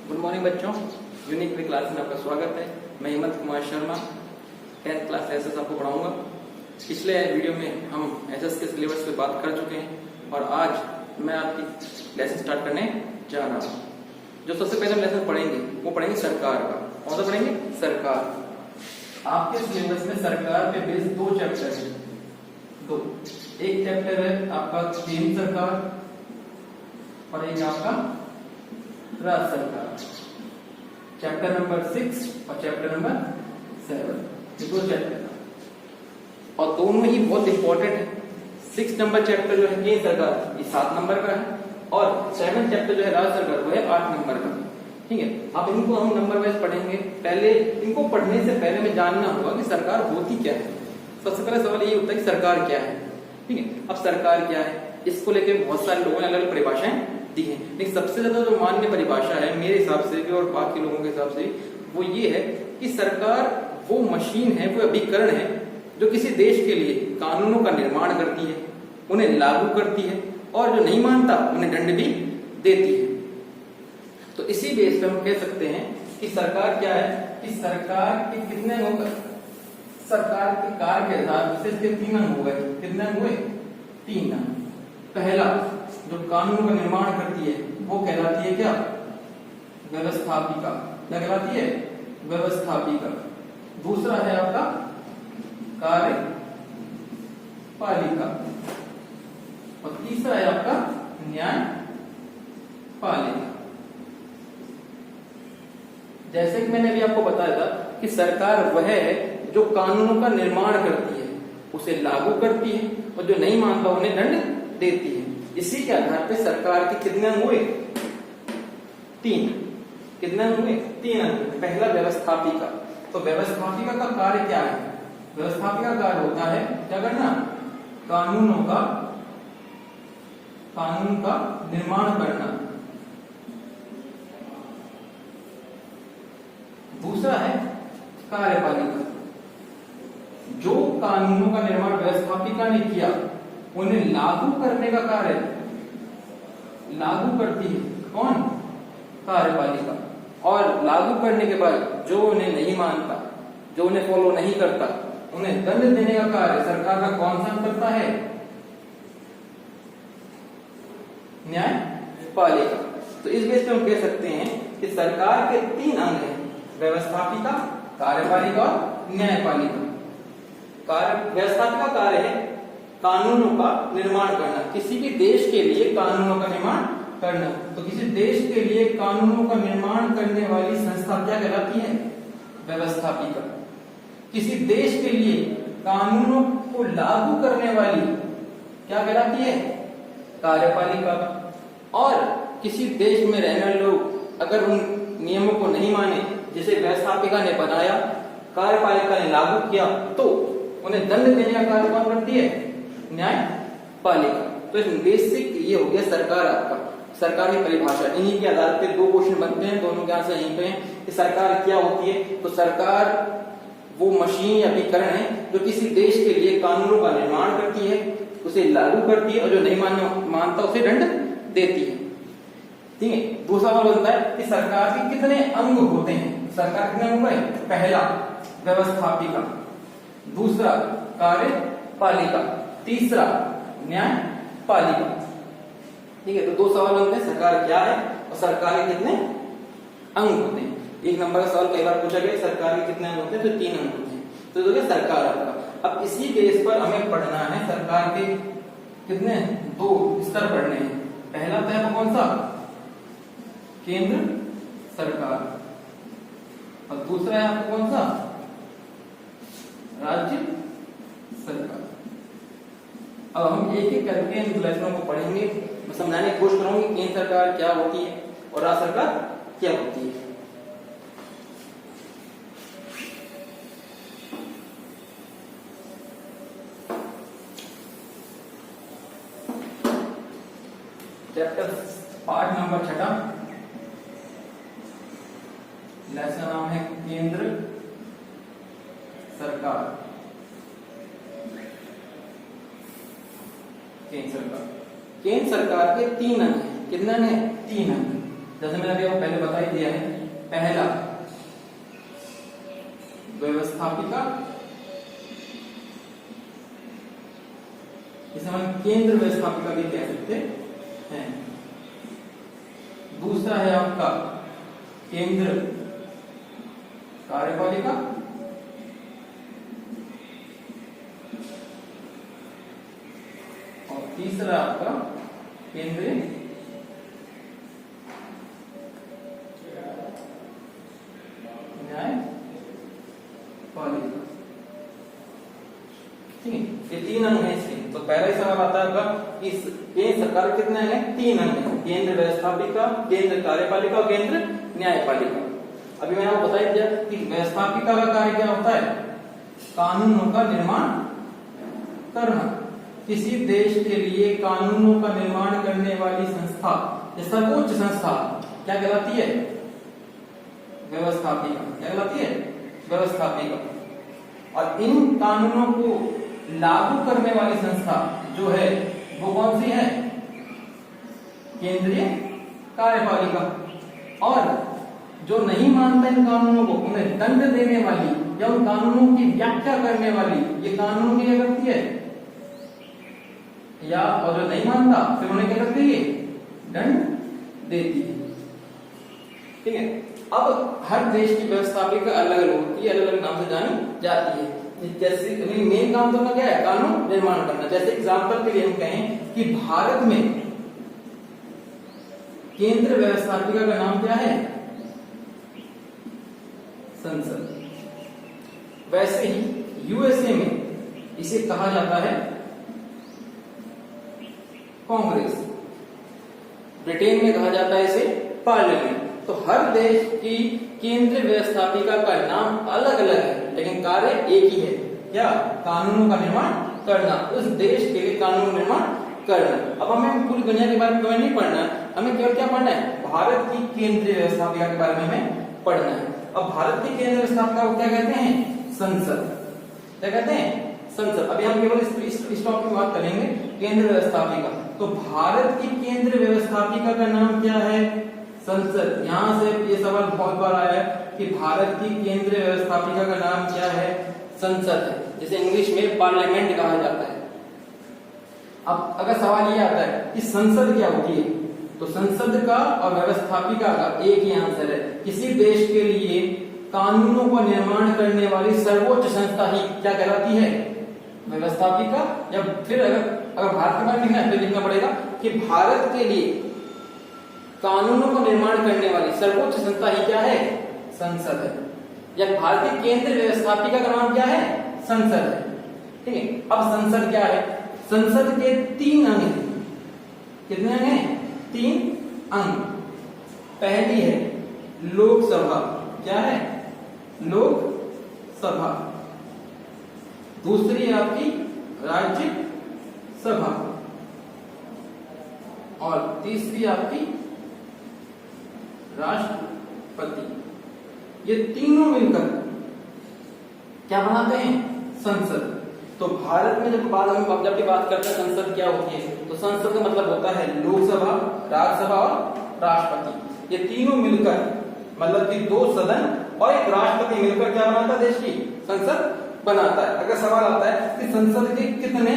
Good morning बच्चों, unique way class में आपका स्वागत है। मैं Hemant Kumar Sharma 10th class SS आपको पढ़ाऊंगा। पिछले वीडियो में हम एसएस के सिलेबस पे बात कर चुके हैं और आज मैं आपकी लेसन स्टार्ट करने जा रहा हूँ। जो सबसे पहले हम लेसन पढ़ेंगे वो पढ़ेंगे सरकार का। कौन सा पढ़ेंगे? सरकार। आपके सिलेबस में सरकार पे बेस्ड दो चैप्टर है। दो, एक चैप्टर है आपका केंद्र सरकार और एक आपका राज्य सरकार। चैप्टर नंबर 6 और चैप्टर नंबर 7, ये दो चैप्टर और दोनों ही बहुत इंपॉर्टेंट है। 6 नंबर चैप्टर जो है केंद्र सरकार, ये 7 नंबर का है और 7 चैप्टर जो है राज्य सरकार वो है 8 नंबर का। ठीक है, अब इनको हम नंबर वाइज पढ़ेंगे। पहले इनको पढ़ने से पहले हमें जानना होगा कि सरकार होती क्या है। सबसे पहला सवाल ये होता है कि सरकार क्या है। ठीक है, अब सरकार क्या है, इसको लेकर बहुत सारे लोगों ने अलग अलग परिभाषाएं दी है, लेकिन सबसे ज्यादा जो मान्य परिभाषा है मेरे हिसाब से भी और बाकी लोगों के हिसाब से वो ये है कि सरकार वो मशीन है, वो अभिकरण है जो किसी देश के लिए कानूनों का निर्माण करती है, उन्हें लागू करती है और जो नहीं मानता उन्हें दंड भी देती है। तो इसी बेस पे हम कह सकते हैं कि सरकार क्या है, कि सरकार के कितने अंग, सरकार के कार्य के आधार से इसके 3 अंग हो गए। कितने अंग हुए? 3 अंग। पहला जो कानून का निर्माण करती है वो कहलाती है क्या? व्यवस्थापिका। क्या कहलाती है? व्यवस्थापिका। दूसरा है आपका कार्यपालिका और तीसरा है आपका न्यायपालिका। जैसे कि मैंने अभी आपको बताया था कि सरकार वह है जो कानूनों का निर्माण करती है, उसे लागू करती है और जो नहीं मानता उन्हें दंड देती है। इसी के आधार पे सरकार के कितने अंग हुए? 3। कितने अंग हुए? 3 अंग। पहला व्यवस्थापिका। तो व्यवस्थापिका का कार्य क्या है? व्यवस्थापिका का कार्य होता है क्या करना? कानून का निर्माण करना। दूसरा है कार्यपालिका। जो कानूनों का निर्माण व्यवस्थापिका ने किया उन्हें लागू करने का कार्य लागू करती है कौन? कार्यपालिका। और लागू करने के बाद जो उन्हें नहीं मानता, जो उन्हें फॉलो नहीं करता, उन्हें दंड देने का कार्य सरकार का कौन सा करता है? न्यायपालिका। तो इस बेस पे हम कह सकते हैं कि सरकार के 3 अंग हैं, व्यवस्थापिका, कार्यपालिका और न्यायपालिका। व्यवस्थापिका कार्य है कानूनों का निर्माण करना, किसी भी देश के लिए कानूनों का निर्माण करना। तो किसी देश के लिए कानूनों का निर्माण करने वाली संस्था क्या कहलाती है? व्यवस्थापिका। किसी देश के लिए कानूनों को लागू करने वाली क्या कहलाती है? कार्यपालिका। और किसी देश में रहने वाले लोग अगर उन नियमों को नहीं माने जिसे व्यवस्थापिका ने बनाया, कार्यपालिका ने लागू किया, तो उन्हें दंड देने का कार्य कौन करती है? न्यायपालिका। तो इस बेसिक ये हो गया सरकार आपका, सरकार की परिभाषा। इन्हीं के आधार पर 2 क्वेश्चन बनते हैं, दोनों के आंसर यहीं पे हैं कि सरकार क्या होती है। तो सरकार वो मशीन या अभिकरण है जो किसी देश के लिए कानूनों का निर्माण करती है, उसे लागू करती है और जो नहीं मानता उसे दंड देती है। ठीक है, दूसरा सवाल बनता है कि सरकार के कितने अंग होते हैं? सरकार कितने अंग है? पहला व्यवस्थापिका, दूसरा कार्यपालिका, तीसरा न्यायपालिका। ठीक है, तो 2 सवाल होते हैं, सरकार क्या है और सरकार के कितने अंग होते हैं। 1 नंबर का सवाल कई बार पूछा गया, सरकार के कितने अंग होते हैं? तो 3 अंग होते हैं। तो जो है सरकार आपका। अब इसी बेस पर हमें पढ़ना है सरकार के कितने 2 स्तर पढ़ने हैं। पहला तो है कौन सा? केंद्र सरकार और दूसरा है आपको कौन सा? राज्य सरकार। अब हम एक एक करके इन लेसनों को पढ़ेंगे। मैं समझाने की कोशिश करूंगी केंद्र सरकार क्या होती है और राज्य सरकार क्या होती है। चैप्टर पार्ट नंबर 6, लेसन नाम है केंद्र सरकार। केंद्र सरकार के 3 अंग हैं। कितने अंग हैं? 3 अंग। जैसे मैंने अभी आपको पहले बता ही दिया है, पहला व्यवस्थापिका, इसे हम केंद्र व्यवस्थापिका भी कह सकते हैं। दूसरा है आपका केंद्र कार्यपालिका, और तीसरा आपका केंद्रीय न्यायपालिका। ठीक है, ये 3 अंग हैं इसके। तो पहला ही सवाल आता है कि केंद्र सरकार कितने अंग हैं? 3 अंग हैं, केंद्र व्यवस्थापिका, केंद्र कार्यपालिका और केंद्र न्यायपालिका। अभी मैंने आपको बता दिया कि व्यवस्थापिका का कार्य क्या होता है? कानूनों का निर्माण करना। किसी देश के लिए कानूनों का निर्माण करने वाली संस्था, सर्वोच्च संस्था क्या कहलाती है? व्यवस्थापिका। क्या कहलाती है? व्यवस्थापिका। और इन कानूनों को लागू करने वाली संस्था जो है वो कौन सी है? केंद्रीय कार्यपालिका। और जो नहीं मानता इन कानूनों को, उन्हें दंड देने वाली या उन कानूनों की व्याख्या करने वाली, ये कानून क्या करती है? या और जो नहीं मानता फिर उन्हें क्या करती है? दंड देती है। ठीक है, अब हर देश की व्यवस्थापिका अलग अलग होती है, अलग अलग नाम से जानी जाती है। जैसे मेन काम तो क्या है? कानून निर्माण करना। जैसे एग्जांपल के लिए हम कहें कि भारत में केंद्र व्यवस्थापिका का नाम क्या है? संसद। वैसे ही यूएसए में इसे कहा जाता है कांग्रेस। ब्रिटेन में कहा जाता है इसे पार्लियामेंट। तो हर देश की केंद्रीय व्यवस्थापिका का नाम अलग अलग है, लेकिन कार्य एक ही है। क्या? कानूनों का निर्माण करना, उस देश के लिए कानून निर्माण करना। अब हमें पूरी दुनिया के बारे में नहीं पढ़ना है, हमें केवल क्या पढ़ना है? भारत की केंद्रीय व्यवस्थापिका के बारे में हमें पढ़ना है। अब भारत की केंद्रीय व्यवस्थापिका को क्या कहते हैं? संसद। क्या कहते हैं? संसद। अभी हम केवल इस टॉपिक की बात करेंगे, केंद्र व्यवस्थापिका। तो भारत की केंद्र व्यवस्थापिका का नाम क्या है? संसद। यहां से ये सवाल बहुत बार आया है कि भारत की केंद्रीय व्यवस्थापिका का नाम क्या है? संसद है, जिसे इंग्लिश में पार्लियामेंट कहा जाता है। अब अगर सवाल ये आता है कि संसद क्या होती है, तो संसद का और व्यवस्थापिका का एक ही आंसर है। किसी देश के लिए कानूनों का निर्माण करने वाली सर्वोच्च संस्था ही क्या कहलाती है? व्यवस्थापिका। या फिर अगर भारत के बारे में लिखना है तो लिखना पड़ेगा कि भारत के लिए कानूनों का निर्माण करने वाली सर्वोच्च संस्था ही क्या है? संसद है। या भारतीय केंद्र व्यवस्थापिका का नाम क्या है? संसद है। ठीक है, अब संसद क्या है? संसद के 3 अंग हैं। कितने अंग हैं? 3 अंग। पहली है लोकसभा। क्या है? लोकसभा। दूसरी है आपकी राज्यसभा, और तीसरी आपकी राष्ट्रपति। ये तीनों मिलकर क्या बनाते हैं? संसद। तो भारत में जब भी बात करते हैं संसद क्या होती है, तो संसद का मतलब होता है लोकसभा, राज्यसभा और राष्ट्रपति। ये तीनों मिलकर, मतलब कि 2 सदन और एक राष्ट्रपति मिलकर क्या बनाता है? देश की संसद बनाता है। अगर सवाल आता है कि संसद के कितने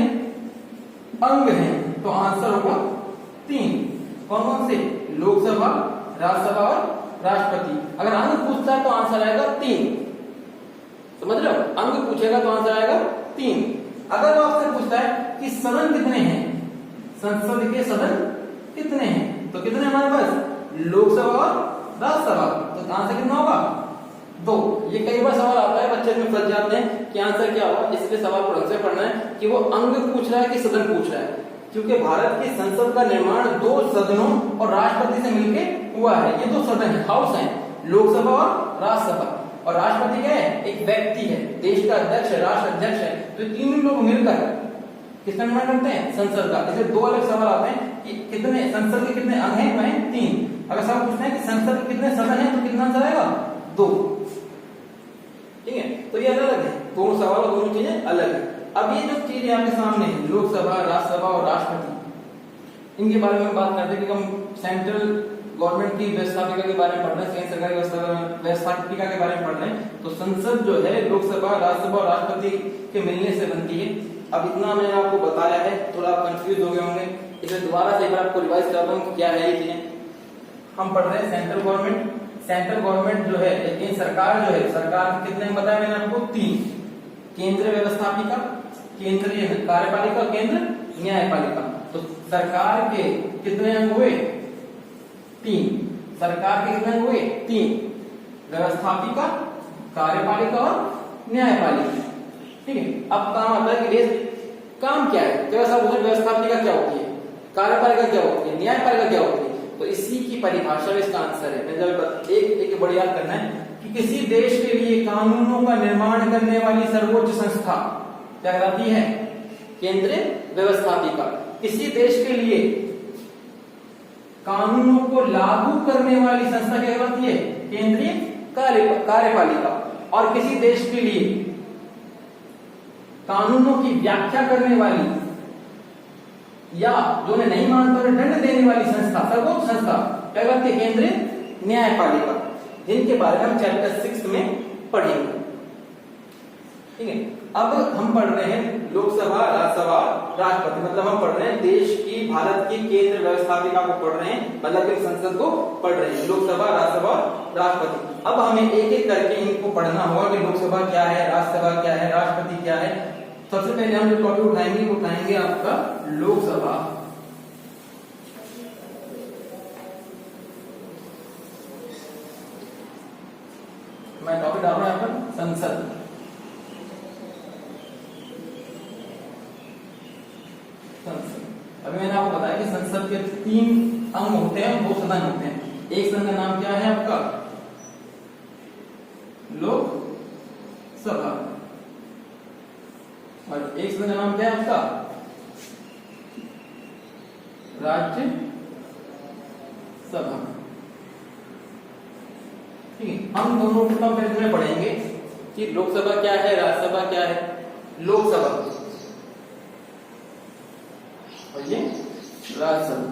अंग हैं, तो आंसर होगा 3। कौन कौन से? लोकसभा, राज्यसभा और राष्ट्रपति। अगर अंग पूछता है तो आंसर आएगा 3। समझ रहे हो? अंग पूछेगा तो आंसर आएगा 3। अगर वो आपसे पूछता है कि सदन कितने हैं, संसद के सदन कितने हैं, तो कितने हमारे पास? लोकसभा और राज्यसभा। तो आंसर कितना होगा? 2। ये कई बार सवाल आता है, बच्चे में फंस जाते हैं कि आंसर क्या होगा। इसलिए सवाल को ढंग से पढ़ना है कि वो अंग पूछ रहा है कि सदन पूछ रहा है, क्योंकि भारत की संसद का निर्माण 2 सदनों और राष्ट्रपति से मिलकर हुआ है। ये 2 सदन है, हाउस है, लोकसभा और राज्यसभा। और राष्ट्रपति क्या है? एक व्यक्ति है, देश का अध्यक्ष है, राष्ट्र अध्यक्ष है। तो तीनों लोग मिलकर किसका निर्माण करते हैं? संसद का। इसलिए 2 अलग सवाल आते हैं कि कितने संसद के कितने अंग हैं? वह 3। अगर सवाल पूछते हैं कि संसद के कितने सदन हैं, तो कितना आंसर आएगा? 2। ठीक है, तो ये अलग है, दोनों सवाल और दोनों चीजें अलग है। अब ये जो चीजें आपके सामने है, लोकसभा, राज्यसभा और राष्ट्रपति, इनके बारे में बात करते हैं कि हम सेंट्रल गवर्नमेंट की व्यवस्थापिका के बारे में पढ़ रहे हैं, केंद्र सरकार की व्यवस्थापिका के बारे में पढ़ रहे हैं, तो संसद जो है लोकसभा, राज्यसभा और राष्ट्रपति के मिलने से बनती है। अब इतना मैंने आपको बताया है, थोड़ा आप कंफ्यूज हो गए होंगे, इसे दोबारा से एक बार आपको रिवाइज करता हूँ कि क्या है ये चीजें। हम पढ़ रहे हैं सेंट्रल गवर्नमेंट। सेंट्रल गवर्नमेंट जो है, केंद्र सरकार जो है, सरकार कितने बताया मैंने आपको? 3। केंद्रीय व्यवस्थापिका, केंद्रीय कार्यपालिका, केंद्र न्यायपालिका। तो सरकार के कितने अंग हुए? 3। सरकार के कितने अंग हुए? 3। व्यवस्थापिका, कार्यपालिका और न्यायपालिका। ठीक है। अब काम आता है कि काम क्या है, व्यवस्थापिका क्या होती है, कार्यपालिका क्या होती है, न्यायपालिका क्या होती है। तो इसी की परिभाषा में इसका आंसर है। मैं जब एक बड़ी याद करना है कि किसी देश के लिए कानूनों का निर्माण करने वाली सर्वोच्च संस्था क्या कहलाती है? केंद्रीय व्यवस्थापिका। किसी देश के लिए कानूनों को लागू करने वाली संस्था क्या कहलाती है? केंद्रीय कार्यपालिका। और किसी देश के लिए कानूनों की व्याख्या करने वाली या जो उन्हें नहीं मानता उन्हें दंड देने वाली संस्था, सर्वोच्च संस्था क्या कहलाती है? केंद्रीय न्यायपालिका, जिनके बारे में हम चैप्टर 6 में पढ़ेंगे। ठीक है। अब हम पढ़ रहे हैं लोकसभा, राज्यसभा, राष्ट्रपति, मतलब हम पढ़ रहे हैं देश की, भारत की केंद्र व्यवस्थापिका को पढ़ रहे हैं, मतलब कि संसद को पढ़ रहे हैं, लोकसभा, राज्यसभा, राष्ट्रपति। अब हमें एक एक करके इनको पढ़ना होगा कि लोकसभा क्या है, राज्यसभा क्या है, राष्ट्रपति क्या है। सबसे पहले हम जो टॉपिक उठाएंगे आपका लोकसभा। मैं टॉपिक डाल रहा हूं यहाँ पर संसद। अभी मैंने आपको बताया कि संसद के 3 अंग होते हैं, 2 सदन होते हैं। एक सदन का नाम क्या है आपका? लोकसभा। और एक सदन का नाम क्या है आपका? राज्यसभा। ठीक है। हम दोनों को कंपैरिजन में पढ़ेंगे कि लोकसभा क्या है, राज्यसभा क्या है। लोकसभा और ये राज्यसभा।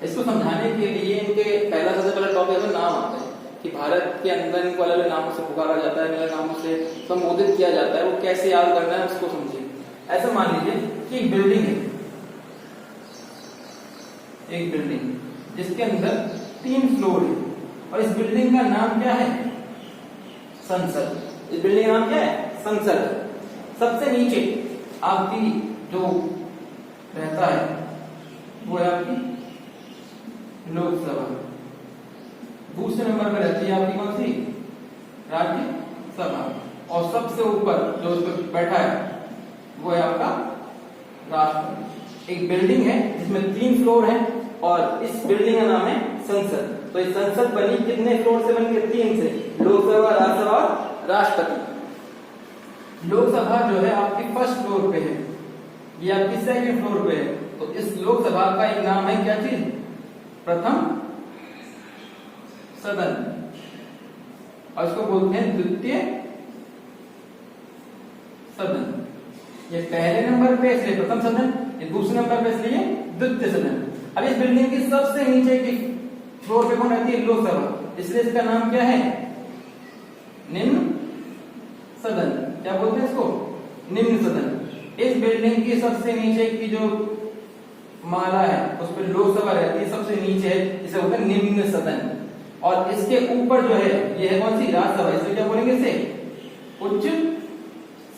इसको समझाने के लिए इनके सबसे पहला टॉपिक में नाम आता है कि भारत के अंदर इनको अलग अलग नामों से पुकारा जाता है, अलग नामों से संबोधित किया जाता है। वो कैसे याद करना है उसको समझिए। ऐसा मान लीजिए कि एक बिल्डिंग है, एक बिल्डिंग जिसके अंदर 3 फ्लोर है और इस बिल्डिंग का नाम क्या है? संसद। इस बिल्डिंग का नाम क्या है? संसद। सबसे नीचे आपकी जो रहता है वो है आपकी लोकसभा। दूसरे नंबर पर रहती है आपकी कौन सी? राज्यसभा। और सबसे ऊपर जो उस पर बैठा है वो है आपका राष्ट्रपति। एक बिल्डिंग है जिसमें 3 फ्लोर हैं और इस बिल्डिंग का नाम है संसद। तो इस संसद बनी कितने फ्लोर से बनी? 3 से। लोकसभा, राज्यसभा, राष्ट्रपति। लोकसभा जो है आपकी फर्स्ट फ्लोर पे है, ये आपकी सेकंड फ्लोर पे है। तो इस लोकसभा का एक नाम है क्या चीज? प्रथम सदन। और इसको बोलते हैं द्वितीय सदन। ये पहले नंबर पे इसलिए प्रथम सदन, ये दूसरे नंबर पे इसलिए द्वितीय सदन। अब इस बिल्डिंग की सबसे नीचे की फ्लोर पे कौन रहती है? लोकसभा। इसलिए इसका नाम क्या है? निम्न सदन। क्या बोलते हैं इसको? निम्न सदन। इस बिल्डिंग की सबसे नीचे की जो माला है उस पर लोकसभा रहती है, सबसे नीचे है, इसे बोलते हैं निम्न सदन। और इसके ऊपर जो है ये है कौन सी? राज्यसभा। इसलिए क्या बोलेंगे इसे? उच्च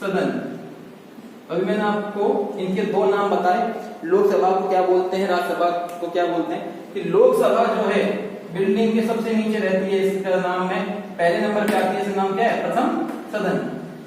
सदन। अभी मैंने आपको इनके 2 नाम बताए, लोकसभा को क्या बोलते हैं, राज्यसभा को क्या बोलते हैं। कि लोकसभा जो है बिल्डिंग के सबसे नीचे रहती है, इसका नाम है पहले नंबर पे आती है, इसका नाम क्या है? प्रथम सदन।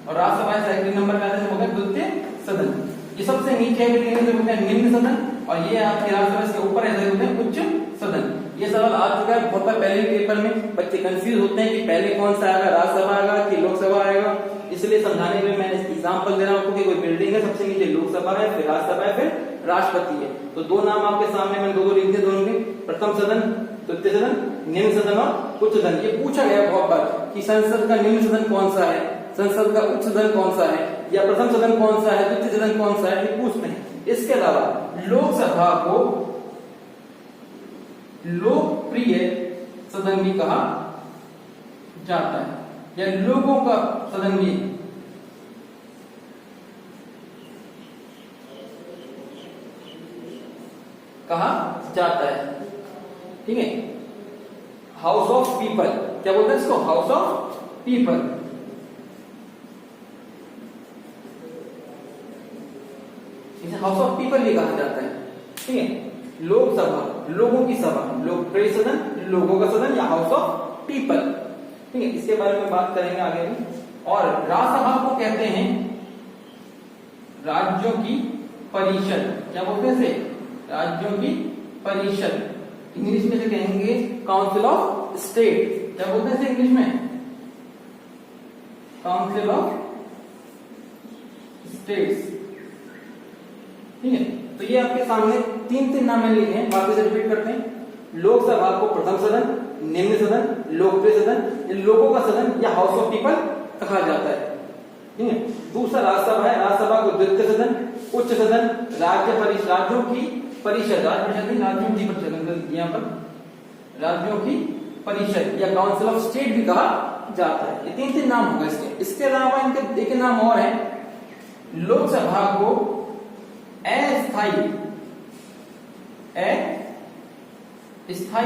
और राज्यसभा सेकंड नंबर पे आती है, द्वितीय सदन। ये सबसे नीचे बिल्डिंग से बोलते हैं निम्न सदन और ये आपके राज्यसभा इसके ऊपर ऐसे बोलते हैं उच्च सदन। ये सवाल आ चुका है बहुत बार पहले पेपर में, बच्चे कंफ्यूज होते हैं कि पहले कौन सा आएगा, राज्यसभा आएगा कि लोकसभा आएगा। इसलिए समझाने में मैंने एग्जांपल दे रहा हूं कि कोई बिल्डिंग है, सबसे नीचे लोकसभा है, फिर राज्यसभा है, फिर राष्ट्रपति है। तो 2 नाम आपके सामने मैंने 2 लिख दिए दोनों के, प्रथम सदन, द्वितीय सदन, निम्न सदन और उच्च सदन। ये पूछा गया बहुत बार कि संसद का निम्न सदन कौन सा है, संसद का उच्च सदन कौन सा है, या प्रथम सदन कौन सा है, द्वितीय सदन कौन सा है, ये पूछते हैं। इसके अलावा लोकसभा को लोकप्रिय सदन भी कहा जाता है, या लोगों का सदन भी कहा जाता है। ठीक है, हाउस ऑफ पीपल, क्या बोलते हैं इसको? House of people. इसे हाउस ऑफ पीपल भी कहा जाता है। ठीक है, लोकसभा, लोगों की सभा, लोकप्रिय सदन, लोगों का सदन, या हाउस ऑफ पीपल। ठीक है, इसके बारे में बात करेंगे आगे भी। और राज्यसभा को कहते हैं राज्यों की परिषद, क्या बोलते हैं इसे? राज्यों की परिषद। इंग्लिश में से कहेंगे काउंसिल ऑफ स्टेट, क्या बोलते हैं इसे इंग्लिश में? Council of states. ठीक है, तो ये आपके सामने तीन नाम लिखे हैं, वापस से रिपीट करते हैं। लोकसभा को प्रथम सदन, निम्न सदन, लोकप्रिय सदन, लोगों का सदन, या हाउस ऑफ पीपल कहा जाता है। ठीक है, दूसरा राज्यसभा है, राज्यसभा को द्वितीय सदन, उच्च सदन, राज्यों की परिषद, राज्यों की परिषद, यहाँ पर राज्यों की परिषद या काउंसिल ऑफ स्टेट भी कहा जाता है। ये तीन नाम होगा इसके। इसके अलावा इनके एक नाम और है, लोकसभा को अस्थायी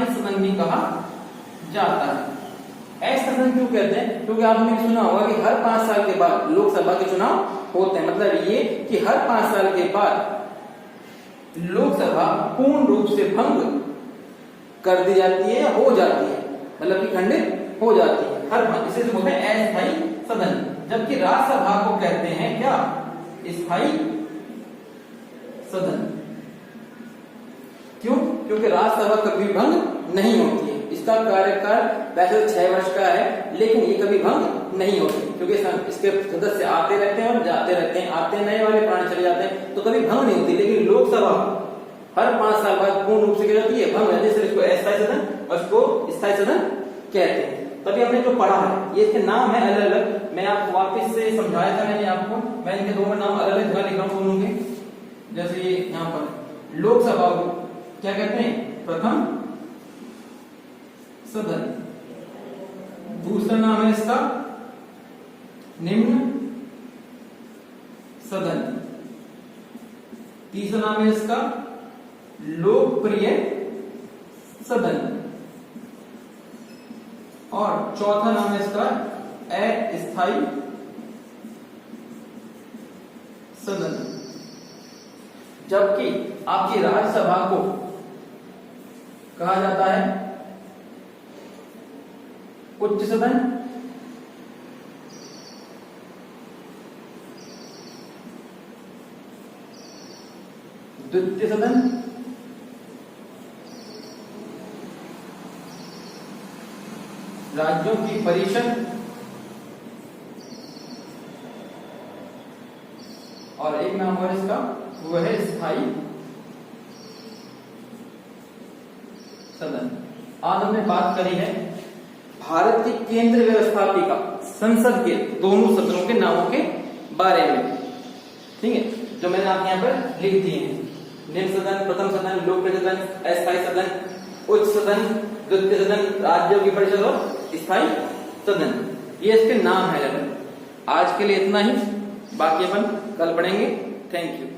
सदन भी कहा जाता है। अस्थायी क्यों कहते हैं? क्योंकि आपने सुना होगा कि हर 5 साल के बाद लोकसभा के चुनाव होते हैं। मतलब ये कि हर 5 साल के बाद लोकसभा पूर्ण रूप से भंग कर दी जाती है या हो जाती है, मतलब कि खंडित हो जाती है। हर इसे बोलते हैं अस्थायी सदन। जबकि राज्यसभा को कहते हैं क्या? स्थायी सदन। क्यों? क्योंकि राज्यसभा कभी भंग नहीं होती है। इसका कार्यकाल वैसे 6 वर्ष का है, लेकिन ये कभी भंग नहीं होती, क्योंकि इसके सदस्य आते रहते हैं और जाते रहते हैं, आते नए वाले पुराने चले जाते हैं, तो कभी भंग नहीं होती। लेकिन लोकसभा हर 5 साल बाद पूर्ण रूप से क्या जाती है? भंग जाती है। इसलिए इसको अस्थायी सदन और इसको स्थायी सदन कहते हैं। तभी हमने जो पढ़ा है, ये इसके नाम है अलग अलग। मैं आपको वापस से समझाया था मैंने आपको, मैं इनके दोनों नाम अलग अलग जगह लिख रहा हूं दोनों के। जैसे ये यहाँ पर लोकसभा को क्या कहते हैं? प्रथम सदन। दूसरा नाम है इसका निम्न सदन। तीसरा नाम है इसका लोकप्रिय सदन। और चौथा नाम है इसका अस्थायी सदन। जबकि आपकी राज्यसभा को कहा जाता है उच्च सदन, द्वितीय सदन, राज्यों की परिषद, और एक नाम और इसका वो है स्थायी सदन। आज हमने बात करी है भारत की केंद्र व्यवस्थापिका संसद के दोनों सदनों के नामों के बारे में। ठीक है, जो मैंने आप यहाँ पर लिख दिए हैं। निम्न सदन, प्रथम सदन, लोकप्रिय सदन, अस्थायी सदन, उच्च सदन, द्वितीय सदन, राज्यों की परिषद और स्थायी सदन, ये इसके नाम है। आज के लिए इतना ही, बाकी अपन कल पढ़ेंगे। Thank you.